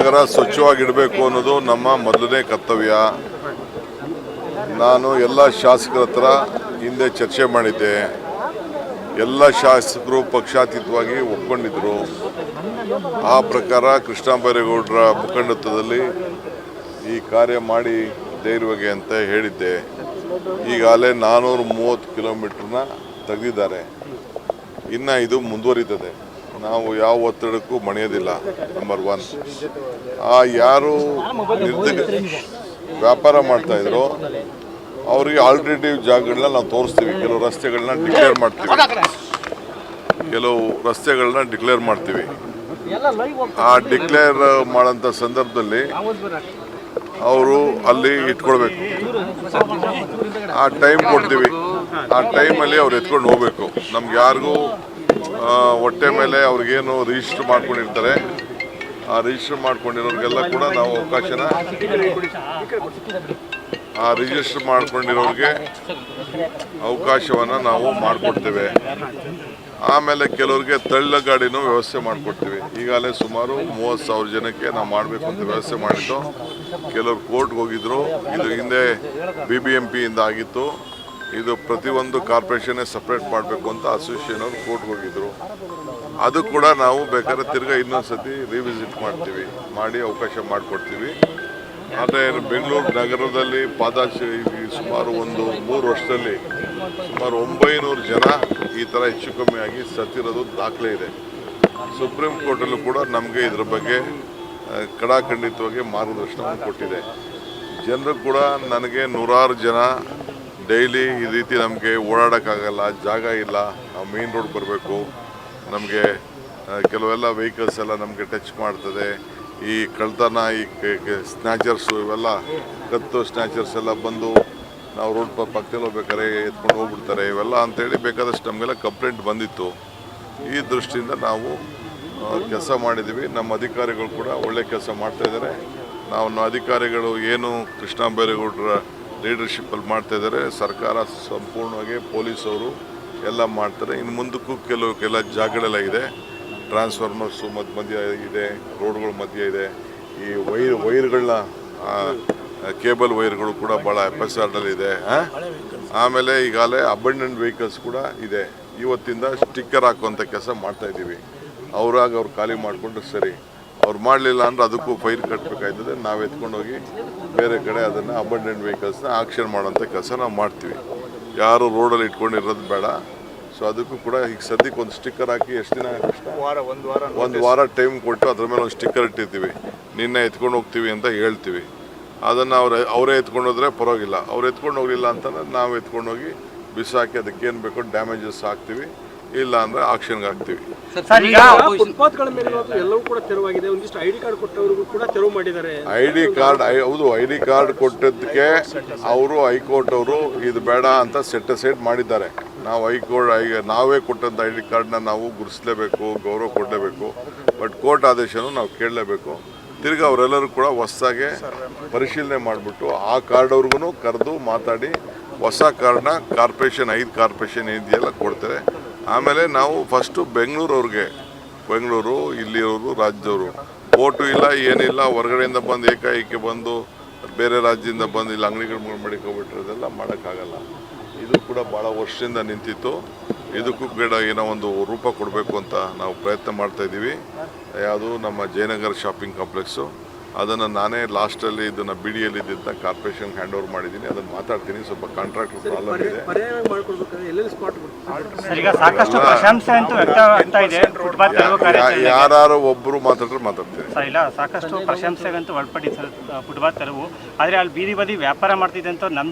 ನಗರ ಸ್ವಚ್ಛವಾಗಿಡಬೇಕು ಅನ್ನೋದು ನಮ್ಮ ಮೊದಲನೇ ಕರ್ತವ್ಯ. ನಾನು ಎಲ್ಲ ಶಾಸಕರ ಹತ್ರ ಹಿಂದೆ ಚರ್ಚೆ ಮಾಡಿದ್ದೆ. ಎಲ್ಲ ಶಾಸಕರು ಪಕ್ಷಾತೀತವಾಗಿ ಒಪ್ಕೊಂಡಿದ್ರು. ಆ ಪ್ರಕಾರ ಕೃಷ್ಣ ಬೈರೇಗೌಡರ ಮುಖಂಡತ್ವದಲ್ಲಿ ಈ ಕಾರ್ಯ ಮಾಡಿ ಧೈರ್ಯವಾಗಿ ಅಂತ ಹೇಳಿದ್ದೆ. ಈಗಾಗಲೇ 430 ಕಿಲೋಮೀಟ್ರನ್ನ ತೆಗೆದಿದ್ದಾರೆ. ಇನ್ನು ಇದು ಮುಂದುವರಿತದೆ. ನಾವು ಯಾವ ಒತ್ತಡಕ್ಕೂ ಮಣಿಯೋದಿಲ್ಲ. ನಂಬರ್ 1. ಯಾರು ವ್ಯಾಪಾರ ಮಾಡ್ತಾಯಿದ್ರು ಅವರಿಗೆ ಆಲ್ಟರ್ನೇಟಿವ್ ಜಾಗಗಳನ್ನ ನಾವು ತೋರಿಸ್ತೀವಿ. ಕೆಲವು ರಸ್ತೆಗಳನ್ನ ಡಿಕ್ಲೇರ್ ಮಾಡ್ತೀವಿ. ಆ ಡಿಕ್ಲೇರ್ ಮಾಡೋಂಥ ಸಂದರ್ಭದಲ್ಲಿ ಅವರು ಅಲ್ಲಿ ಇಟ್ಕೊಳ್ಬೇಕು. ಆ ಟೈಮ್ ಕೊಡ್ತೀವಿ. ಆ ಟೈಮಲ್ಲಿ ಅವ್ರು ಎತ್ಕೊಂಡು ಹೋಗ್ಬೇಕು. ನಮ್ಗೆ ಯಾರಿಗೂ ಹೊಟ್ಟೆ ಮೇಲೆ ಅವ್ರಿಗೇನು ರಿಜಿಸ್ಟರ್ ಮಾಡ್ಕೊಂಡಿರ್ತಾರೆ, ಆ ರಿಜಿಸ್ಟರ್ ಮಾಡ್ಕೊಂಡಿರೋರಿಗೆಲ್ಲ ಕೂಡ ನಾವು ರಿಜಿಸ್ಟರ್ ಮಾಡ್ಕೊಂಡಿರೋರಿಗೆ ಅವಕಾಶವನ್ನು ನಾವು ಮಾಡಿಕೊಡ್ತೇವೆ. ಆಮೇಲೆ ಕೆಲವ್ರಿಗೆ ತಳ್ಳ ಗಾಡಿನೂ ವ್ಯವಸ್ಥೆ ಮಾಡಿಕೊಡ್ತೀವಿ. ಈಗಾಗಲೇ ಸುಮಾರು 30,000 ಜನಕ್ಕೆ ನಾವು ಮಾಡಬೇಕು ಅಂತ ವ್ಯವಸ್ಥೆ ಮಾಡಿದ್ದು. ಕೆಲವರು ಕೋರ್ಟ್ಗೆ ಹೋಗಿದ್ರು. ಇದು ಹಿಂದೆ BBMPಯಿಂದ ಆಗಿತ್ತು. ಇದು ಪ್ರತಿಯೊಂದು ಕಾರ್ಪೊರೇಷನ್ನೇ ಸಪ್ರೇಟ್ ಮಾಡಬೇಕು ಅಂತ ಅಸೋಸಿಯೇಷನ್ ಅವರು ಕೋರ್ಟ್ಗೆ ಹೋಗಿದ್ರು. ಅದು ಕೂಡ ನಾವು ಬೇಕಾದ್ರೆ ತಿರ್ಗಾ ಇನ್ನೊಂದು ಸತಿ ರಿವಿಸಿಟ್ ಮಾಡಿ ಅವಕಾಶ ಮಾಡಿಕೊಡ್ತೀವಿ. ಆದರೆ ಬೆಂಗಳೂರು ನಗರದಲ್ಲಿ ಸುಮಾರು 3 ವರ್ಷದಲ್ಲಿ ಸುಮಾರು 900 ಜನ ಈ ಥರ ಹೆಚ್ಚು ಕಮ್ಮಿ ಆಗಿ ಸತ್ತಿರೋದು ದಾಖಲೆ ಇದೆ. ಸುಪ್ರೀಂ ಕೋರ್ಟಲ್ಲೂ ಕೂಡ ನಮಗೆ ಇದರ ಬಗ್ಗೆ ಕಡಾಖಂಡಿತವಾಗಿ ಮಾರ್ಗದರ್ಶನವನ್ನು ಕೊಟ್ಟಿದೆ. ಜನರು ಕೂಡ ನನಗೆ 100 ಜನ ಡೈಲಿ ಈ ರೀತಿ ನಮಗೆ ಓಡಾಡೋಕ್ಕಾಗಲ್ಲ, ಜಾಗ ಇಲ್ಲ, ನಾವು ಮೇನ್ ರೋಡ್ ಬರಬೇಕು, ನಮಗೆ ಕೆಲವೆಲ್ಲ ವೆಹಿಕಲ್ಸ್ ಎಲ್ಲ ನಮಗೆ ಟಚ್ ಮಾಡ್ತದೆ, ಈ ಕಳ್ತನ, ಈ ಸ್ನ್ಯಾಚರ್ಸು, ಇವೆಲ್ಲ ಕತ್ತು ಸ್ನ್ಯಾಚರ್ಸ್ ಎಲ್ಲ ಬಂದು ನಾವು ರೋಡ್ ಪಕ್ಕದಲ್ಲಿ ಹೋಗ್ಬೇಕಾದ್ರೆ ಎತ್ಕೊಂಡು ಹೋಗ್ಬಿಡ್ತಾರೆ, ಇವೆಲ್ಲ ಅಂತೇಳಿ ಬೇಕಾದಷ್ಟು ನಮಗೆಲ್ಲ ಕಂಪ್ಲೇಂಟ್ ಬಂದಿತ್ತು. ಈ ದೃಷ್ಟಿಯಿಂದ ನಾವು ಕೆಲಸ ಮಾಡಿದ್ದೀವಿ. ನಮ್ಮ ಅಧಿಕಾರಿಗಳು ಕೂಡ ಒಳ್ಳೆ ಕೆಲಸ ಮಾಡ್ತಾಯಿದ್ದಾರೆ. ನಾವು ಅಧಿಕಾರಿಗಳು ಏನು ಕೃಷ್ಣ ಬೈರೇಗೌಡರ ಲೀಡರ್ಶಿಪ್ಪಲ್ಲಿ ಮಾಡ್ತಾಯಿದ್ದಾರೆ. ಸರ್ಕಾರ ಸಂಪೂರ್ಣವಾಗಿ ಪೊಲೀಸವರು ಎಲ್ಲ ಮಾಡ್ತಾರೆ. ಇನ್ನು ಮುಂದಕ್ಕೂ ಕೆಲ ಜಾಗಗಳೆಲ್ಲ ಇದೆ. ಟ್ರಾನ್ಸ್ಫಾರ್ಮರ್ಸು ಮಧ್ಯ ಇದೆ, ರೋಡ್ಗಳ ಮಧ್ಯೆ ಇದೆ. ಈ ವೈರ್ಗಳನ್ನ ಕೇಬಲ್ ವೈರ್ಗಳು ಕೂಡ ಭಾಳ FSRನಲ್ಲಿದೆ. ಆಮೇಲೆ ಈಗಾಗಲೇ ಅಬಂಡೆಂಟ್ ವೆಹಿಕಲ್ಸ್ ಕೂಡ ಇದೆ. ಇವತ್ತಿಂದ ಸ್ಟಿಕ್ಕರ್ ಹಾಕುವಂಥ ಕೆಲಸ ಮಾಡ್ತಾಯಿದ್ದೀವಿ. ಅವ್ರು ಖಾಲಿ ಮಾಡಿಕೊಂಡ್ರೆ ಸರಿ. ಅವ್ರು ಮಾಡಲಿಲ್ಲ ಅಂದ್ರೆ ಅದಕ್ಕೂ ಫೈನ್ ಕಟ್ಟಬೇಕಾಯ್ತದೆ. ನಾವು ಎತ್ಕೊಂಡೋಗಿ ಬೇರೆ ಕಡೆ ಅದನ್ನು ಅಬಂಡೆಂಟ್ ವೆಹಿಕಲ್ಸ್ನ ಆಕ್ಷನ್ ಮಾಡೋಂಥ ಕೆಲಸ ನಾವು ಮಾಡ್ತೀವಿ. ಯಾರು ರೋಡಲ್ಲಿ ಇಟ್ಕೊಂಡಿರೋದು ಬೇಡ. ಸೊ ಅದಕ್ಕೂ ಕೂಡ ಈಗ ಸದ್ಯಕ್ಕೆ ಒಂದು ಸ್ಟಿಕ್ಕರ್ ಹಾಕಿ ಎಷ್ಟು ದಿನ ಒಂದು ವಾರ ಟೈಮ್ ಕೊಟ್ಟು ಅದ್ರ ಮೇಲೆ ಒಂದು ಸ್ಟಿಕ್ಕರ್ ಇಟ್ಟಿರ್ತೀವಿ. ನಿನ್ನೆ ಎತ್ಕೊಂಡು ಹೋಗ್ತೀವಿ ಅಂತ ಹೇಳ್ತೀವಿ. ಅದನ್ನು ಅವರೇ ಎತ್ಕೊಂಡು ಹೋದರೆ ಪರವಾಗಿಲ್ಲ. ಅವ್ರು ಎತ್ಕೊಂಡು ಹೋಗಲಿಲ್ಲ ಅಂತಂದರೆ ನಾವು ಎತ್ಕೊಂಡೋಗಿ ಬಿಸಾಕಿ ಅದಕ್ಕೇನು ಬೇಕೋ ಡ್ಯಾಮೇಜಸ್ ಹಾಕ್ತೀವಿ. ಇಲ್ಲ ಅಂದರೆ ಆಕ್ಷನ್ಗೆ ಹಾಕ್ತೀವಿ. ಫುಟ್ಪಾತ್ಗಳ ಮೇಲೆ ಎಲ್ಲವೂ ಕೂಡ ತೆರವಾಗಿದೆ. ಒಂದಿಷ್ಟು ID ಕಾರ್ಡ್ ಕೊಟ್ಟವರಿಗೂ ಕೂಡ ತೆರವು ಮಾಡಿದ್ದಾರೆ. ಹೌದು, ID ಕಾರ್ಡ್ ಕೊಟ್ಟದ್ದಕ್ಕೆ ಅವರು ಹೈಕೋರ್ಟ್ ಅವರು ಇದು ಬೇಡ ಅಂತ ಸೆಟ್ ಮಾಡಿದ್ದಾರೆ. ನಾವು ನಾವೇ ಕೊಟ್ಟಂಥ ID ಕಾರ್ಡ್ನ ನಾವು ಗುರುತಿಸಲೇಬೇಕು, ಗೌರವ ಕೊಡಲೇಬೇಕು. ಬಟ್ ಕೋರ್ಟ್ ಆದೇಶನೂ ನಾವು ಕೇಳಲೇಬೇಕು. ತಿರ್ಗಿ ಅವರೆಲ್ಲರೂ ಕೂಡ ಹೊಸದಾಗೆ ಪರಿಶೀಲನೆ ಮಾಡಿಬಿಟ್ಟು ಆ ಕಾರ್ಡ್ ಅವ್ರಿಗೂ ಕರೆದು ಮಾತಾಡಿ ಹೊಸ ಕಾರ್ಡ್ನ ಕಾರ್ಪೊರೇಷನ್ 5 ಕಾರ್ಪೊರೇಷನ್ ಇದೆಯಲ್ಲ ಕೊಡ್ತಾರೆ. ಆಮೇಲೆ ನಾವು ಫಸ್ಟು ಬೆಂಗಳೂರು ಇಲ್ಲಿರೋರು ರಾಜ್ಯದವರು ಓಟು ಇಲ್ಲ, ಏನಿಲ್ಲ, ಹೊರಗಡೆಯಿಂದ ಬಂದು ಏಕಾಏಕಿ ಬಂದು ಬೇರೆ ರಾಜ್ಯದಿಂದ ಬಂದು ಇಲ್ಲಿ ಅಂಗಡಿಗಳು ಮಡಿಕೊಬಿಟ್ಟಿರೋದೆಲ್ಲ ಮಾಡೋಕ್ಕಾಗಲ್ಲ. ಇದು ಕೂಡ ಭಾಳ ವರ್ಷದಿಂದ ನಿಂತಿತ್ತು. ಇದಕ್ಕೂ ಕೂಡ ಏನೋ ಒಂದು ರೂಪ ಕೊಡಬೇಕು ಅಂತ ನಾವು ಪ್ರಯತ್ನ ಮಾಡ್ತಾಯಿದ್ದೀವಿ. ಯಾವುದು ನಮ್ಮ ಜಯನಗರ ಶಾಪಿಂಗ್ ಕಾಂಪ್ಲೆಕ್ಸು, ಅದನ್ನು ನಾನೇ ಲಾಸ್ಟಲ್ಲಿ ಇದನ್ನು BDಯಲ್ಲಿ ಇದ್ದಿದ್ದನ್ನ ಕಾರ್ಪೊರೇಷನ್ಗೆ ಹ್ಯಾಂಡ್ ಓವರ್ ಮಾಡಿದ್ದೀನಿ. ಅದನ್ನು ಮಾತಾಡ್ತೀನಿ. ಸ್ವಲ್ಪ ಕಾಂಟ್ರಾಕ್ಟ್ ಪ್ರಾಬ್ಲಮ್ ಇದೆ. ಯಾರು ಒಬ್ಬರು ಮಾತಾಡ್ತೀನಿ. ಸಾಕಷ್ಟು ಪ್ರಶಂಸೆಗಂತೂ ಒಳಪಡಿ ಫುಟ್ಪಾತ್ ತೆರವು. ಆದರೆ ಅಲ್ಲಿ ಬೀದಿ ವ್ಯಾಪಾರ ಮಾಡ್ತಿದ್ದೆ ಅಂತ ನಮ್ಮ